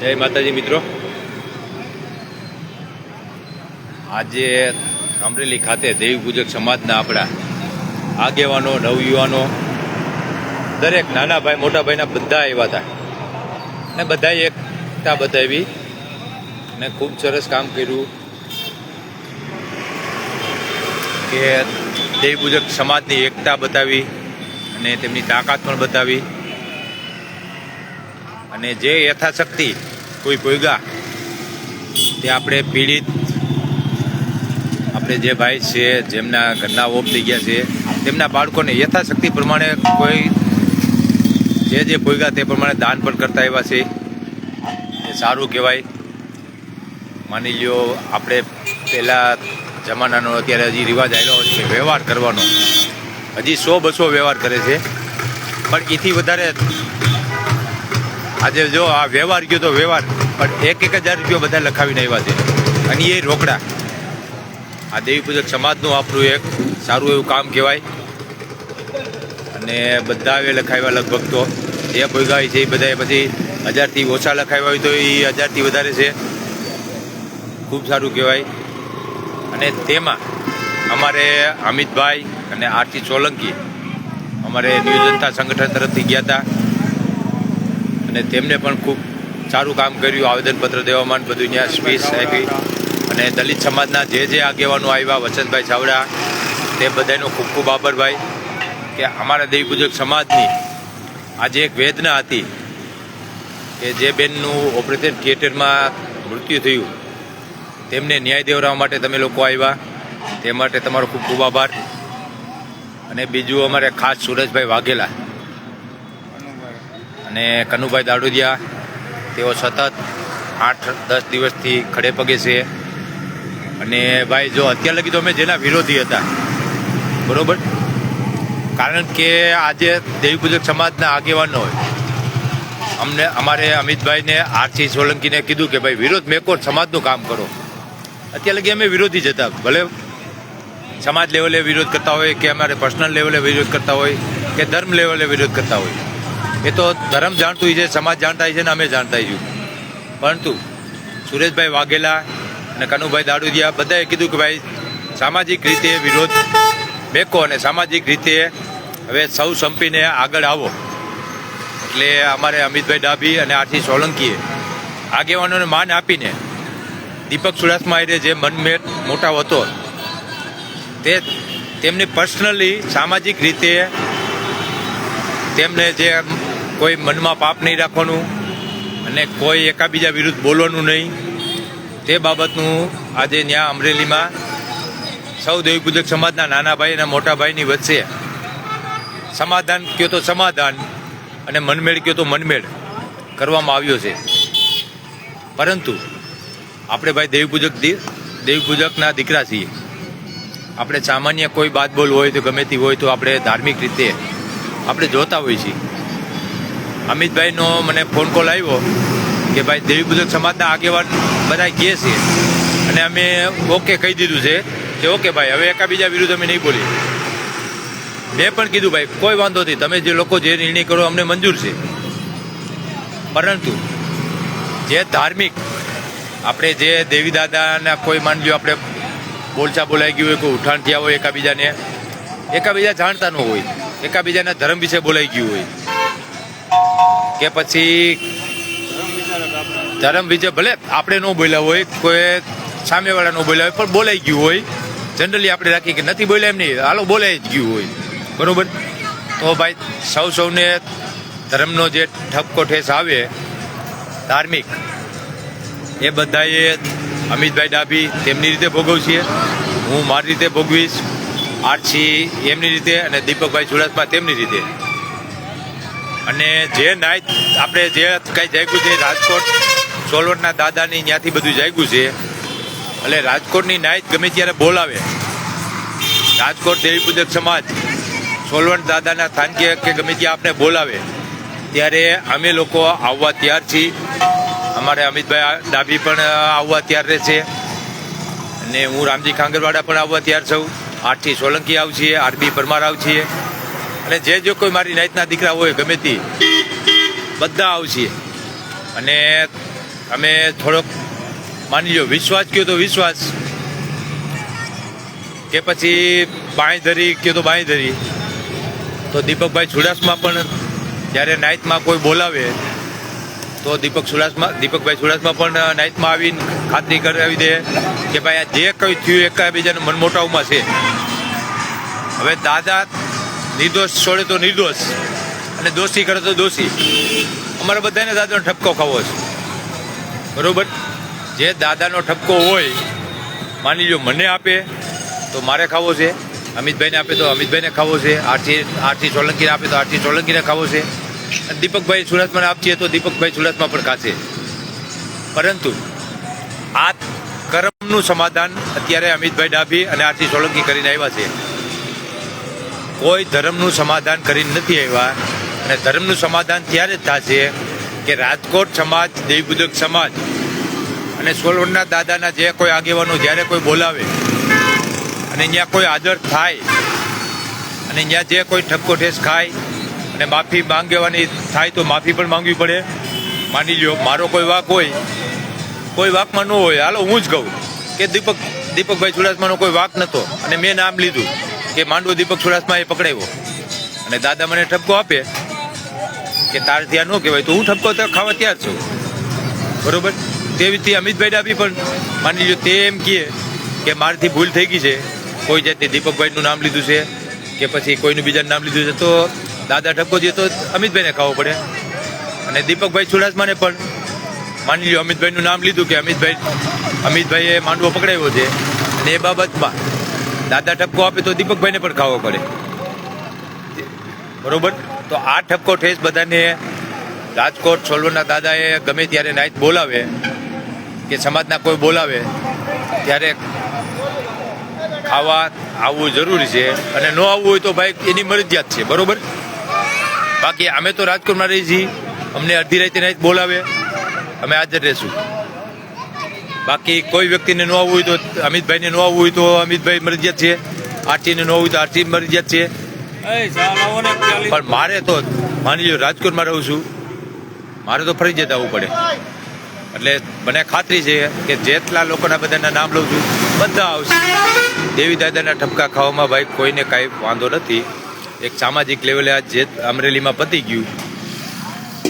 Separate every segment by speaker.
Speaker 1: જય માતાજી મિત્રો, આજે અમરેલી ખાતે દેવી પૂજક સમાજના આપણા આગેવાનો, નવયુવાનો, દરેક નાના ભાઈ મોટા ભાઈના બધા આવ્યા હતા ને બધાએ એકતા બતાવી ને ખૂબ સરસ કામ કર્યું કે દેવી પૂજક સમાજની એકતા બતાવી અને તેમની તાકાત પણ બતાવી અને જે યથાશક્તિ કોઈ પોઈગા તે આપણે પીડિત આપણે જે ભાઈ છે જેમના ઘરના ઓફ થઈ ગયા છે તેમના બાળકોને યથાશક્તિ પ્રમાણે કોઈ જે પોઈગા તે પ્રમાણે દાન પણ કરતા આવ્યા છે. એ સારું કહેવાય. માની લ્યો આપણે પહેલાં જમાનાનો અત્યારે હજી રિવાજ આવેલો છે વ્યવહાર કરવાનો, હજી 100-200 વ્યવહાર કરે છે, પણ એથી વધારે આજે જો આ વ્યવહાર ગયો તો વ્યવહાર પણ 1,000 રૂપિયા બધા લખાવીને આવ્યા છે અને એ રોકડા. આ દેવી પૂજક સમાજનું આપણું એક સારું એવું કામ કહેવાય અને બધા હવે લખાવ્યા લગભગ તો જે ભોગા છે એ બધા પછી 1000થી ઓછા લખાવ્યા હોય તો એ 1000થી વધારે છે. ખૂબ સારું કહેવાય. અને તેમાં અમારે અમિતભાઈ અને આરતી સોલંકી અમારે ન્યૂ જનતા સંગઠન તરફથી ગયા હતા અને તેમને પણ ખૂબ સારું કામ કર્યું. આવેદનપત્ર દેવામાં બધું ત્યાં સ્પીચ આપી અને દલિત સમાજના જે આગેવાનો આવ્યા, વસંતભાઈ ચાવડા, તે બધાનો ખૂબ ખૂબ આભાર ભાઈ કે અમારા દેવી પૂજક સમાજની આજે એક વેદના હતી કે જે બેનનું ઓપરેશન થિયેટરમાં મૃત્યુ થયું તેમને ન્યાય દેવડાવવા માટે તમે લોકો આવ્યા, તે માટે તમારો ખૂબ ખૂબ આભાર. અને બીજું અમારે ખાસ સુરેશભાઈ વાઘેલા અને કનુભાઈ દાડોદિયા, તેઓ સતત 8-10 દિવસથી ખડે પગે છે. અને ભાઈ જો અત્યાર લગી તો અમે જેના વિરોધી હતા, બરોબર, કારણ કે આજે દેવી પૂજક સમાજના આગેવાનો અમને અમારે અમિતભાઈને આરતી સોલંકીને કીધું કે ભાઈ વિરોધ મેકો, સમાજનું કામ કરો. અત્યાર લગી અમે વિરોધી જ હતા, ભલે સમાજ લેવલે વિરોધ કરતા હોય કે અમારે પર્સનલ લેવલે વિરોધ કરતા હોય કે ધર્મ લેવલે વિરોધ કરતા હોય, એ તો ધર્મ જાણતું છે, સમાજ જાણતા છે ને અમે જાણતા છીએ. પરંતુ સુરેશભાઈ વાઘેલા અને કનુભાઈ દાડોદિયા બધાએ કીધું કે ભાઈ સામાજિક રીતે વિરોધ મેકો અને સામાજિક રીતે હવે સૌ સંપીને આગળ આવો. એટલે અમારે અમિતભાઈ ડાભી અને આરતી સોલંકીએ આગેવાનોને માન આપીને દીપક ચુડાસમા જે મનમેળ મોટાવ હતો તે તેમની પર્સનલી સામાજિક રીતે તેમને જે કોઈ મનમાં પાપ નહીં રાખવાનું અને કોઈ એકાબીજા વિરુદ્ધ બોલવાનું નહીં, તે બાબતનું આજે ત્યાં અમરેલીમાં સૌ દેવી પૂજક સમાજના નાના ભાઈ અને મોટા ભાઈની વચ્ચે સમાધાન કયો તો સમાધાન અને મનમેળ કયો તો મનમેળ કરવામાં આવ્યો છે. પરંતુ આપણે ભાઈ દેવી પૂજકના દીકરા છીએ. આપણે સામાન્ય કોઈ બાત બોલ હોય તો ગમે તે હોય તો આપણે ધાર્મિક રીતે આપણે જોતા હોઈએ છીએ. અમિતભાઈનો મને ફોન કોલ આવ્યો કે ભાઈ દેવી પૂજક સમાજના આગેવાન બધા કહે છે અને અમે ઓકે કહી દીધું છે કે ઓકે ભાઈ હવે એકાબીજા વિરુદ્ધ અમે નહીં બોલીએ. મેં પણ કીધું ભાઈ કોઈ વાંધો નહીં, તમે જે લોકો જે નિર્ણય કરો અમને મંજૂર છે, પરંતુ જે ધાર્મિક આપણે જે દેવી દાદાના કોઈ માન લ્યો આપણે બોલચા બોલાઈ ગયું હોય, કોઈ ઉઠાણ થયા હોય એકાબીજા જાણતા ન હોય, એકાબીજાના ધર્મ વિશે બોલાઈ ગયું હોય કે પછી ધર્મ વિશે ભલે આપણે ન બોલ્યા હોય, કોઈ સામેવાળા ન બોલ્યા હોય, પણ બોલાઈ ગયું હોય. જનરલી આપણે રાખીએ કે નથી બોલ્યા એમ નહીં, હાલો બોલાઈ જ ગયું હોય, બરાબર. તો ભાઈ સૌને ધર્મનો જે ઠપકો ઠેસ આવે ધાર્મિક, એ બધાએ અમિતભાઈ ડાભી તેમની રીતે ભોગવશે, હું મારી રીતે ભોગવીશ, આરસી એમની રીતે અને દીપકભાઈ ચુડાસમા તેમની રીતે. અને જે નાઈટ આપણે જે કંઈ જાગ્યું છે રાજકોટ સોલવણના દાદાની ત્યાંથી બધું જાગ્યું છે, એટલે રાજકોટની નાઈટ ગમે ત્યારે બોલાવે, રાજકોટ દેવી પૂજક સમાજ સોલવણ દાદાના સ્થાનકીય કે ગમે ત્યાં આપણે બોલાવે ત્યારે અમે લોકો આવવા તૈયાર છીએ. અમારે અમિતભાઈ ડાભી પણ આવવા તૈયાર રહેશે અને હું રામજી ખાંગરવાડા પણ આવવા તૈયાર છું. આરતી સોલંકી આવશે, આરબી પરમાર આવશે અને જે કોઈ મારી નાઈટના દીકરા હોય ગમે તે બધા આવશે. અને અમે થોડોક માની લો વિશ્વાસ કયો તો વિશ્વાસ, કે પછી બાંયધરી કયો તો બાંયધરી. તો દીપકભાઈ ચુડાસમા પણ જ્યારે નાઇટમાં કોઈ બોલાવે તો દીપકભાઈ ચુડાસમા પણ નાઇટમાં આવીને ખાતરી કરાવી દે કે ભાઈ આ જે કંઈ થયું એકાબીજાના મનમોટાવમાં છે. હવે દાદા નિર્દોષ છોડે તો નિર્દોષ અને દોષી કરે તો દોષી. અમારે બધાને દાદાનો ઠપકો ખાવો છે, બરોબર. જે દાદાનો ઠપકો હોય, માની લો મને આપે તો મારે ખાવો છે, અમિતભાઈને આપે તો અમિતભાઈને ખાવો છે, આરસી સોલંકીને આપે તો આરસી સોલંકીને ખાવો છે, અને દીપકભાઈ ચુડાસમાને આપીએ તો દીપકભાઈ ચુડાસમા પણ ખાશે. પરંતુ આ કર્મનું સમાધાન અત્યારે અમિતભાઈ ડાભી અને આરસી સોલંકી કરીને આવ્યા છે. કોઈ ધર્મનું સમાધાન કરીને નથી આવ્યા. અને ધર્મનું સમાધાન ત્યારે જ થશે કે રાજકોટ સમાજ, દેવબુદ્રક સમાજ અને સોલવણના દાદાના જે કોઈ આગેવાનો જ્યારે કોઈ બોલાવે અને અહીંયા કોઈ આદર થાય અને અહીંયા જે કોઈ ઠપકો ઠેસ ખાય અને માફી માંગવાની થાય તો માફી પણ માંગવી પડે. માની લો મારો કોઈ વાંક હોય, કોઈ વાંકમાં ન હોય, હાલો હું જ કહું કે દીપકભાઈ ચુડાસમાનો કોઈ વાંક નહોતો અને મેં નામ લીધું કે માંડવો દીપક ચુડાસમાએ પકડાવ્યો અને દાદા મને ઠપકો આપે કે તારે ત્યાં ન કહેવાય તો હું ઠપકો તો ખાવા તૈયાર છું, બરોબર. તેવી રીતે અમિતભાઈ ડાભી પણ માની લો તે એમ કહે કે મારાથી ભૂલ થઈ ગઈ છે, કોઈ જાતની દીપકભાઈનું નામ લીધું છે કે પછી કોઈનું બીજાનું નામ લીધું છે, તો દાદા ઠપકો દે તો અમિતભાઈને ખાવો પડે. અને દીપકભાઈ ચુડાસમાને પણ માની લો અમિતભાઈનું નામ લીધું કે અમિતભાઈએ માંડવો પકડાવ્યો છે અને એ બાબતમાં દાદા ઠપકો આપે તો દીપકભાઈને પણ ખાવો પડે, બરોબર. તો આ ઠપકો ઠેસ બધાને રાજકોટ સોલવણના દાદાએ ગમે ત્યારે નાઈટ બોલાવે કે સમાજના કોઈ બોલાવે ત્યારે ખાવા આવવું જરૂરી છે. અને ન આવવું હોય તો ભાઈ એની મરજિયાત છે, બરોબર. બાકી અમે તો રાજકોટમાં રહી છીએ, અમને અડધી રાતે નાઈટ બોલાવે અમે હાજર રહેશું. બાકી કોઈ વ્યક્તિને ન આવવું હોય તો અમિતભાઈને ન આવવું હોય તો અમિતભાઈ મરજિયાત છે, આરસીને ન આવવું તો આરસી મરજિયાત છે. પણ મારે તો માની લો રાજકોટમાં રહું છું, મારે તો ફરજિયાત આવવું પડે. એટલે મને ખાતરી છે કે જેટલા લોકોના બધાના નામ લઉં છું બધા આવશે. દેવી દાદાના ઠપકા ખાવામાં ભાઈ કોઈને કાંઈ વાંધો નથી. એક સામાજિક લેવલે આ જે અમરેલીમાં પતી ગયું,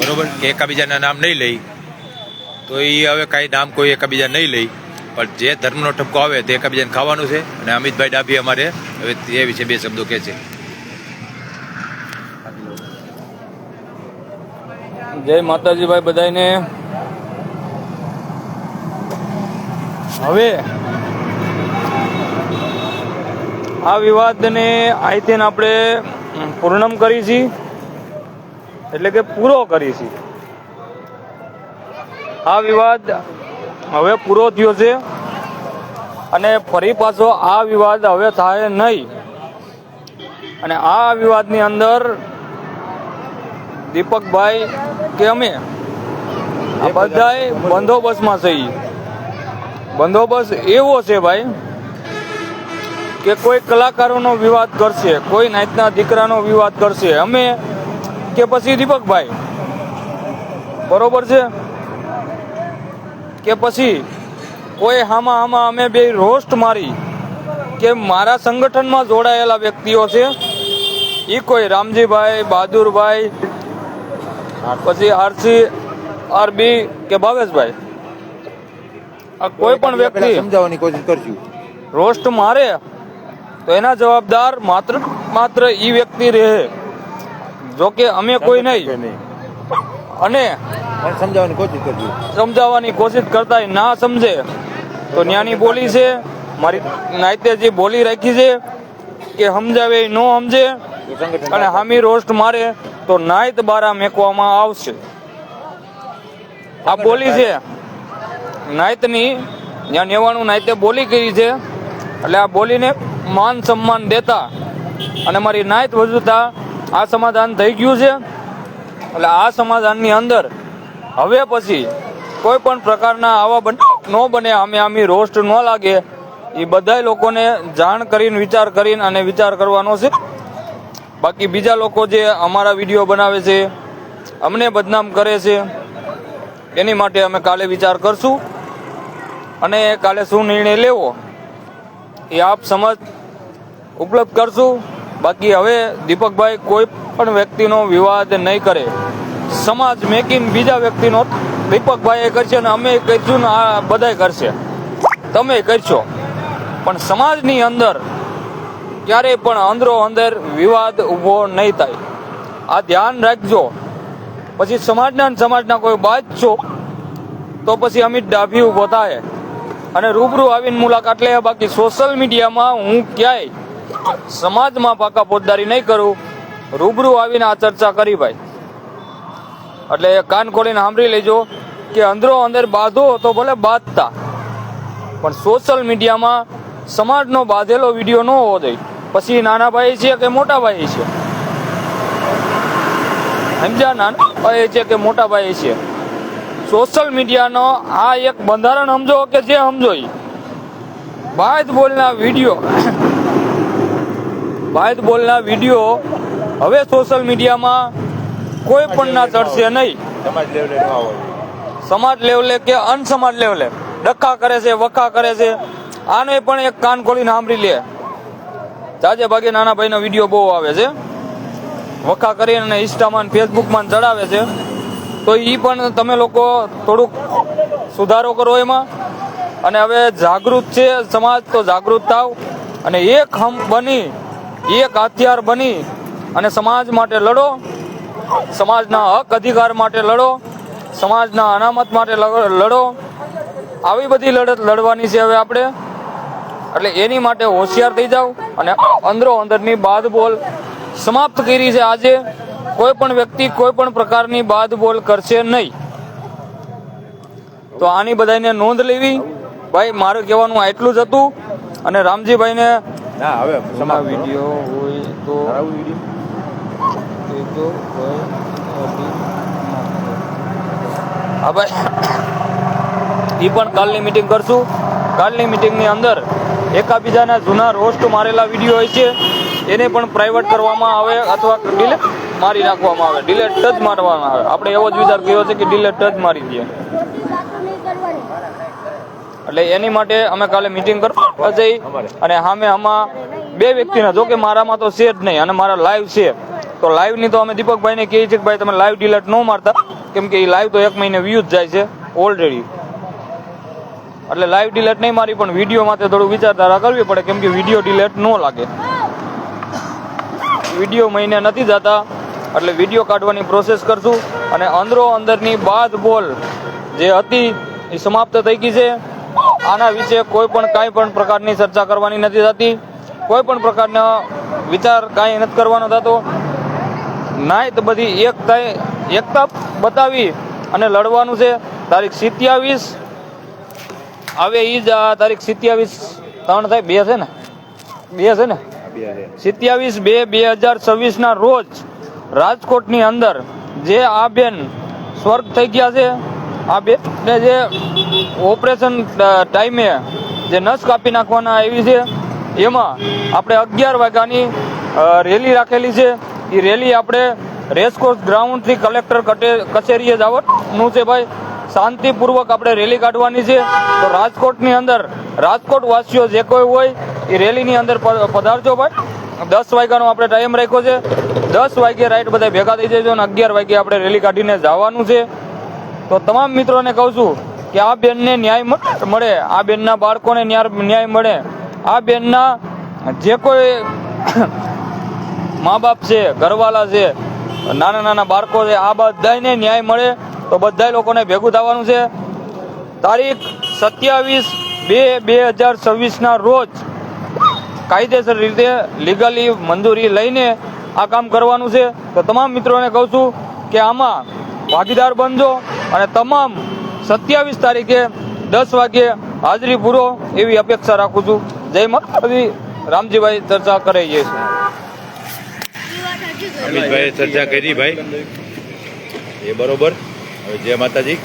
Speaker 1: બરોબર, કે એકાબીજાના નામ નહીં લઈ તો એ હવે કાંઈ નામ કોઈ એકાબીજા નહીં લઈ, પણ જે ધર્મનો ઠપકો આવે તે એકાબીજાને ખાવાનું છે. અને અમિતભાઈ ડાભી અમારે હવે એ વિશે બે શબ્દો કહે છે.
Speaker 2: જય માતાજી ભાઈ બધાને. હવે આ વિવાદને આઈથેન આપણે પૂર્ણમ કરી છી, એટલે કે પૂરો કરી છી. આ વિવાદ હવે પૂરો થયો છે અને ફરી પાછો આ વિવાદ હવે થાય નહીં. અને આ વિવાદની અંદર દીપકભાઈ કે અમે આ બધાય બંદોબસ્તમાં છીએ. બંદોબસ્ત એવો છે ભાઈ કે કોઈ કલાકારોનો વિવાદ કરશે, કોઈ નાતના દીકરાનો વિવાદ કરશે, અમે કે પછી દીપકભાઈ, બરોબર છે, કે પછી કોઈ હામાં અમે બે રોસ્ટ મારી કે મારા સંગઠનમાં જોડાયેલા વ્યક્તિઓ છે એ કોઈ રામજીભાઈ, બહાદુરભાઈ, પછી આરસી, આરબી કે ભાવેશભાઈ, આ કોઈ પણ વ્યક્તિ
Speaker 1: સમજાવવાની કોશિશ કરશું
Speaker 2: રોસ્ટ મારે તો એના જવાબદાર માત્ર ઈ વ્યક્તિ રહે, જોકે અમે કોઈ નહીં. અને સમજાવવાની કોશિશ કરતા ના સમજે તો ન્યાની બોલી છે, મારી નાયતે જે બોલી રાખી છે કે સમજાવે ન સમજે અને હામી રોસ્ટ મારે તો નાયત બારા મેકવામાં આવશે. આ બોલી છે નાયતની, જ્યાં 99 નાયતે બોલી કરી છે, એટલે આ બોલીને માન સન્માન દેતા અને મારી નાયત વધતા આ સમાધાન થઈ ગયું છે. એટલે આ સમાધાનની અંદર હવે પછી કોઈ પણ પ્રકારના આવા ન બને, આમી રોસ્ટ ન લાગે, એ બધા લોકોને જાણ કરીને વિચાર કરવાનો છે. બાકી બીજા લોકો જે અમારા વિડીયો બનાવે છે, અમને બદનામ કરે છે, એની માટે અમે કાલે વિચાર કરશું અને કાલે શું નિર્ણય લેવો એ આપ સમજ ઉપલબ્ધ કરશું. બાકી હવે દીપકભાઈ કોઈ પણ વ્યક્તિનો વિવાદ નહીં કરે. સમાજ મેકિન બીજા વ્યક્તિનો દીપકભાઈ કરશે અને અમે કરીશું ને આ બધાય કરશે, તમે કરશો, પણ સમાજની અંદર ક્યારેય પણ અંદરો અંદર વિવાદ ઊભો નહીં થાય. આ ધ્યાન રાખજો. પછી સમાજના કોઈ બાદ છો તો પછી અમિત ડાભી ઊભો થાય અને રૂબરૂ આવીને મુલાકાત લે. બાકી સોશિયલ મીડિયામાં હું ક્યાંય સમાજમાં પાકા પોતદારી નહીં કરું. રૂબરૂ આવીને આ ચર્ચા કરી ભાઈ. એટલે કાન ખોલીને સાંભળી લેજો કે અંદરો અંદર બાંધો તો ભલે બાંધતા, પણ સોશિયલ મીડિયામાં સમાજનો બાંધેલો વિડીયો ન હોવો જોઈએ. પછી નાના ભાઈ છે કે મોટા ભાઈ છે, સમજ્યા? નાના ભાઈ છે કે મોટા ભાઈ છે. સોશિયલ મીડિયાનો આ એક બંધારણ સમજો કે જે સમજો એ બાદ બોલના વિડીયો હવે સોશિયલ મીડિયામાં કોઈ પણ ના ચડશે નહીં. સમાજ લેવલે કે અનસમાજ લેવલે ડખા કરે છે, વખા કરે છે. આને પણ એક કાન ખોલીને સાંભળી લે. જાજે ભાગે નાના ભાઈનો વિડીયો બહુ આવે છે, વખા કરીને ઇન્સ્ટામાં ફેસબુકમાં ચડાવે છે. તો એ પણ તમે લોકો થોડુંક સુધારો કરો એમાં. અને હવે જાગૃત છે સમાજ, તો જાગૃત થાવ અને એક બની, એક હથિયાર બની અને સમાજ માટે લડો. સમાજના હક અધિકાર માટે લડો, સમાજના અનામત માટે લડો. આવી બધી લડત લડવાની છે હવે આપણે. એટલે એની માટે હોશિયાર થઈ જાવ અને અંદરો અંદરની બાદ બોલ સમાપ્ત કરી છે. આજે કોઈ પણ વ્યક્તિ કોઈ પણ પ્રકારની બાદ બોલ કરશે નહીં. તો આની બધાને નોંધ લેવી. ભાઈ મારું કહેવાનું આટલું જ હતું. અને રામજીભાઈને વિડીયો હોય તો હા ભાઈ, એ પણ કાલની મિટિંગ કરશું. કાલની મિટિંગની અંદર એકાબીજાના જૂના રોસ્ટ મારેલા વિડીયો હોય છે એને પણ પ્રાઇવેટ કરવામાં આવે અથવા ડિલેટ મારી નાખવામાં આવે. ડિલેટ જ મારવામાં આવે. આપણે એવો જ વિચાર કર્યો છે કે ડિલેટ જ મારી દઈએ. એટલે એની માટે અમે કાલે મિટિંગ કરવા જઈ અને સામે આમાં બે વ્યક્તિના, જો કે મારામાં તો છે જ નહીં અને મારા લાઈવ છે, તો લાઈવની તો અમે દીપકભાઈને કહીએ છીએ કે ભાઈ તમે લાઈવ ડિલેટ ન મારતા, કેમ કે એ લાઈવ તો 1 મહિને વ્યૂ જ જાય છે ઓલરેડી. એટલે લાઈવ ડિલેટ નહીં મારી, પણ વિડીયો માટે થોડું વિચારધારા કરવી પડે, કેમ કે વિડીયો ડિલેટ ન લાગે. વિડીયો મહિને નથી જતા, એટલે વિડીયો કાઢવાની પ્રોસેસ કરશું. અને અંદરો અંદરની બાદ બોલ જે હતી એ સમાપ્ત થઈ ગઈ છે. આના વિશે કોઈ પણ કાંઈ પણ પ્રકારની ચર્ચા કરવાની નથી થતી. કોઈ પણ પ્રકારનો વિચાર કાંઈ નથી કરવાનો થતો. નાય તો બધી એકતા બતાવી અને લડવાનું છે. તારીખ 27 હવે એ જ તારીખ 27 3 થાય 2 છે ને 27/2/2026 ના રોજ રાજકોટની અંદર જે આ બેન સ્વર્ગ થઈ ગયા છે, આ બેનને જે ઓપરેશન ટાઈમે જે નસ કાપી નાખવાના આવી છે, એમાં આપણે 11 વાગ્યાની રેલી રાખેલી છે. એ રેલી આપણે રેસકોર્સ ગ્રાઉન્ડથી કલેક્ટર કચેરીએ જવાનું છે ભાઈ. શાંતિપૂર્વક આપણે રેલી કાઢવાની છે. તો રાજકોટની અંદર રાજકોટ વાસીઓ જે કોઈ હોય એ રેલીની અંદર પધારજો ભાઈ. 10 વાગ્યાનો આપણે ટાઈમ રાખ્યો છે. 10 વાગ્યે રાઈટ બધા ભેગા થઈ જજો અને 11 વાગ્યે આપણે રેલી કાઢીને જવાનું છે. તો તમામ મિત્રોને કહું છું કે આ બેનને ન્યાય મળે, આ બેનના બાળકોને ન્યાય મળે, આ બેનના જે કોઈ મા બાપ છે, ઘરવાળા છે, નાના નાના બાળકો છે, આ બધાને ન્યાય મળે. તો બધા લોકોને ભેગું થવાનું છે. તારીખ 27/2/2026 ના રોજ કાયદેસર રીતે લીગલી મંજૂરી લઈને આ કામ કરવાનું છે. તો તમામ મિત્રોને કહું છું કે આમાં ભાગીદાર બનજો અને તમામ 27 તારીખે 10 વાગ્યે હાજરી પૂરો એવી અપેક્ષા રાખું છું. જય માતાજી. રામજીભાઈ ચર્ચા કરે છે.
Speaker 1: અમિતભાઈએ ચર્ચા કરી ભાઈ, એ બરોબર. હવે જય માતાજી.